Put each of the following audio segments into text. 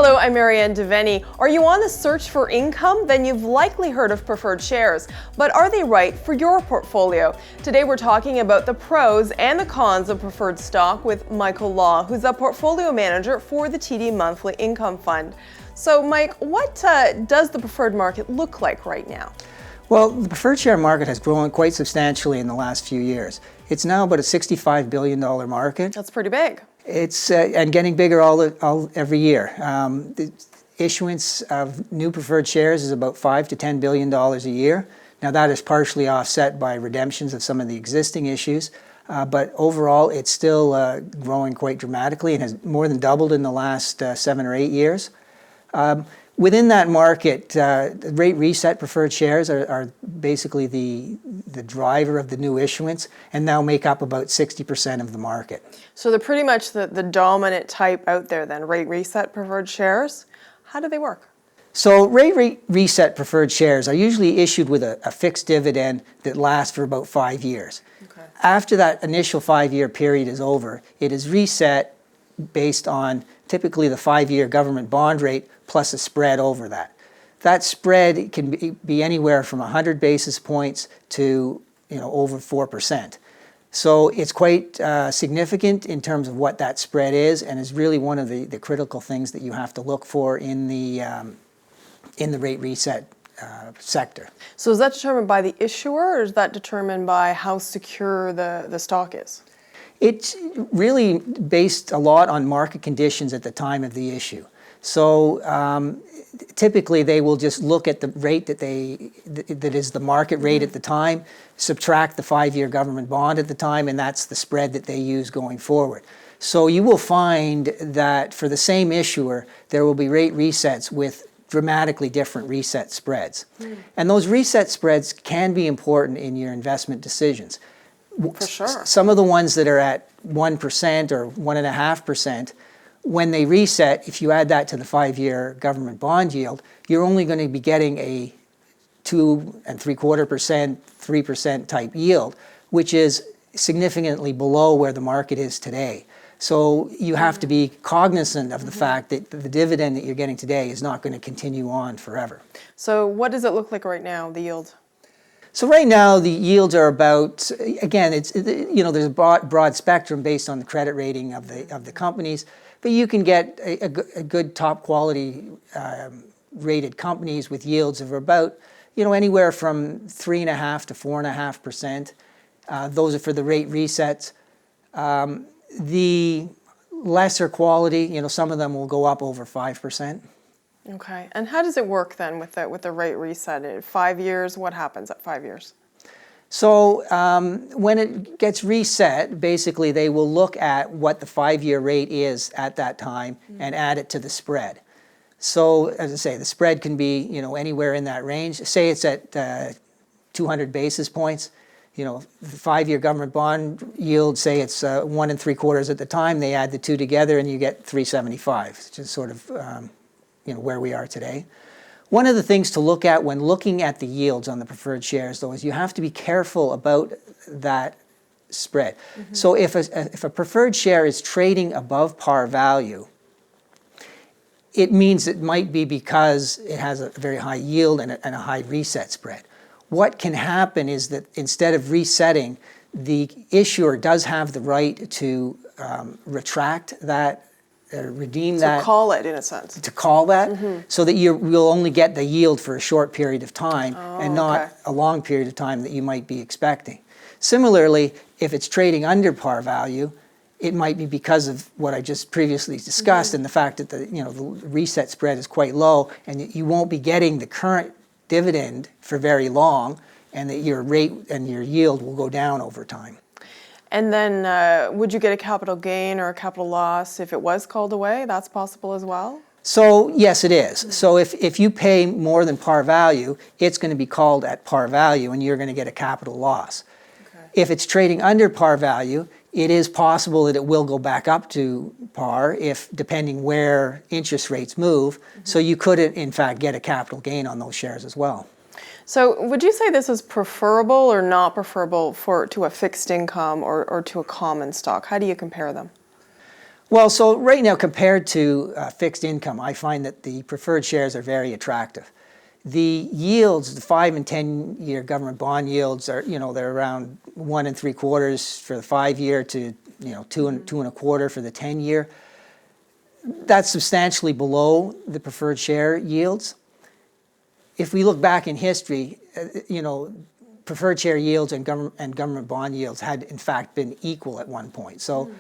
Hello, I'm Marianne Deveni. Are you on the search for income? Then you've likely heard of preferred shares. But are they right for your portfolio? Today we're talking about the pros and the cons of preferred stock with Michael Lough, who's a portfolio manager for the TD Monthly Income Fund. So Mike, what does the preferred market look like right now? Well, the preferred share market has grown quite substantially in the last few years. It's now about a $65 billion market. That's pretty big. It's and getting bigger every year. The issuance of new preferred shares is about $5 to $10 billion a year. Now that is partially offset by redemptions of some of the existing issues, but overall it's still growing quite dramatically and has more than doubled in the last 7 or 8 years. Within that market, rate reset preferred shares are basically the driver of the new issuance and now make up about 60% of the market. So they're pretty much the dominant type out there then, rate reset preferred shares. How do they work? So rate reset preferred shares are usually issued with a fixed dividend that lasts for about 5 years. Okay. After that initial 5-year period is over, it is reset based on typically the 5-year government bond rate plus a spread over that. That spread can be anywhere from 100 basis points to over 4%. So it's quite significant in terms of what that spread is, and is really one of the critical things that you have to look for in the rate reset sector. So is that determined by the issuer, or is that determined by how secure the stock is? It's really based a lot on market conditions at the time of the issue. So typically they will just look at the rate that is the market rate at the time, subtract the 5-year government bond at the time, and that's the spread that they use going forward. So you will find that for the same issuer, there will be rate resets with dramatically different reset spreads. And those reset spreads can be important in your investment decisions. For sure. Some of the ones that are at 1% or 1.5%, when they reset, if you add that to the 5-year government bond yield, you're only going to be getting a 2.75%, 3% type yield, which is significantly below where the market is today. So you have to be cognizant of the fact that the dividend that you're getting today is not going to continue on forever. So what does it look like right now, the yield? So right now the yields are about, again, there's a broad spectrum based on the credit rating of the companies, but you can get a good top quality rated companies with yields of about anywhere from 3.5% to 4.5%. Those are for the rate resets. The lesser quality, some of them will go up over 5%. Okay, and how does it work then with the rate reset? At 5 years, what happens at 5 years? So when it gets reset, basically they will look at what the 5-year rate is at that time and add it to the spread. So as I say, the spread can be anywhere in that range. Say it's at 200 basis points. The 5-year government bond yield, say it's 1 3/4 at the time. They add the two together and you get 375, which is sort of where we are today. One of the things to look at when looking at the yields on the preferred shares, though, is you have to be careful about that spread. So if a preferred share is trading above par value, it means it might be because it has a very high yield and a high reset spread. What can happen is that instead of resetting, the issuer does have the right to retract that, redeem that. To call it, in a sense. To call that, so that you'll only get the yield for a short period of time and not a long period of time that you might be expecting. Similarly, if it's trading under par value, it might be because of what I just previously discussed and the fact that the reset spread is quite low and you won't be getting the current dividend for very long, and that your rate and your yield will go down over time. And then would you get a capital gain or a capital loss if it was called away? That's possible as well? So yes, it is. So if you pay more than par value, it's going to be called at par value and you're going to get a capital loss. Okay. If it's trading under par value, it is possible that it will go back up to par depending where interest rates move. So you could in fact get a capital gain on those shares as well. So would you say this is preferable or not preferable to a fixed income or to a common stock? How do you compare them? Well, so right now, compared to fixed income, I find that the preferred shares are very attractive. The yields, the 5 and 10-year government bond yields are, they're around 1 3/4 for the 5-year to, 2 1/4 for the 10-year. That's substantially below the preferred share yields. If we look back in history, preferred share yields and government bond yields had in fact been equal at one point. So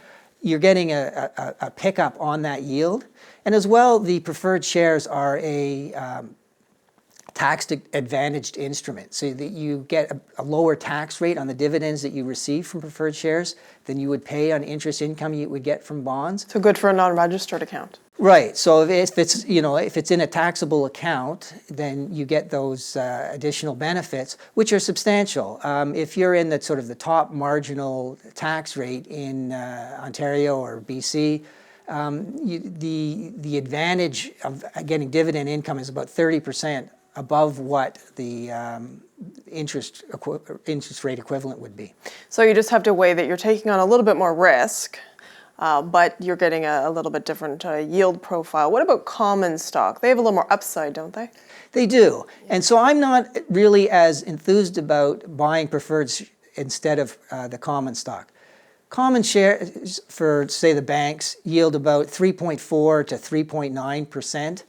you're getting a pickup on that yield. And as well, the preferred shares are a tax-advantaged instrument, so that you get a lower tax rate on the dividends that you receive from preferred shares than you would pay on interest income you would get from bonds. So good for a non-registered account. Right. So if it's in a taxable account, then you get those additional benefits, which are substantial. If you're in the sort of the top marginal tax rate in Ontario or BC, the advantage of getting dividend income is about 30% above what the interest rate equivalent would be. So you just have to weigh that you're taking on a little bit more risk, but you're getting a little bit different yield profile. What about common stock? They have a little more upside, don't they? They do. And so I'm not really as enthused about buying preferreds instead of the common stock. Common shares for, say, the banks yield about 3.4 to 3.9%.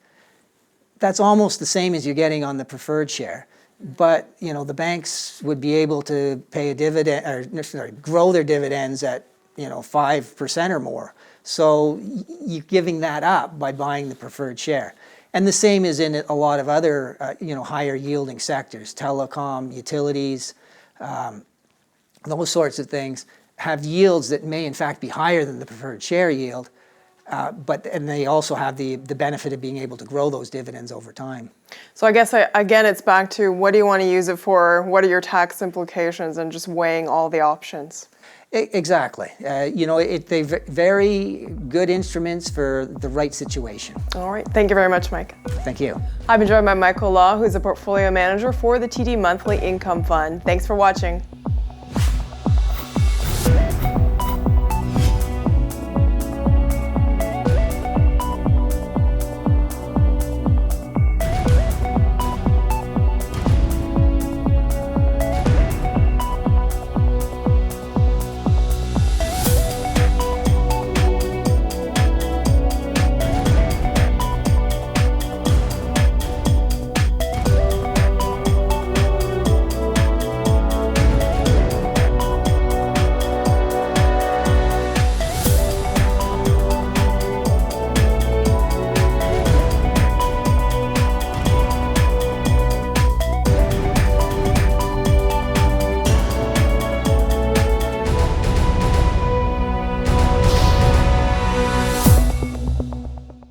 That's almost the same as you're getting on the preferred share. But, the banks would be able to pay a dividend, or grow their dividends at, 5% or more. So you're giving that up by buying the preferred share. And the same is in a lot of other, higher yielding sectors, telecom, utilities, those sorts of things have yields that may in fact be higher than the preferred share yield, and they also have the benefit of being able to grow those dividends over time. So I guess, again, it's back to what do you want to use it for, what are your tax implications, and just weighing all the options. Exactly. They're very good instruments for the right situation. All right. Thank you very much, Mike. Thank you. I've been joined by Michael Lough, who's a portfolio manager for the TD Monthly Income Fund. Thanks for watching.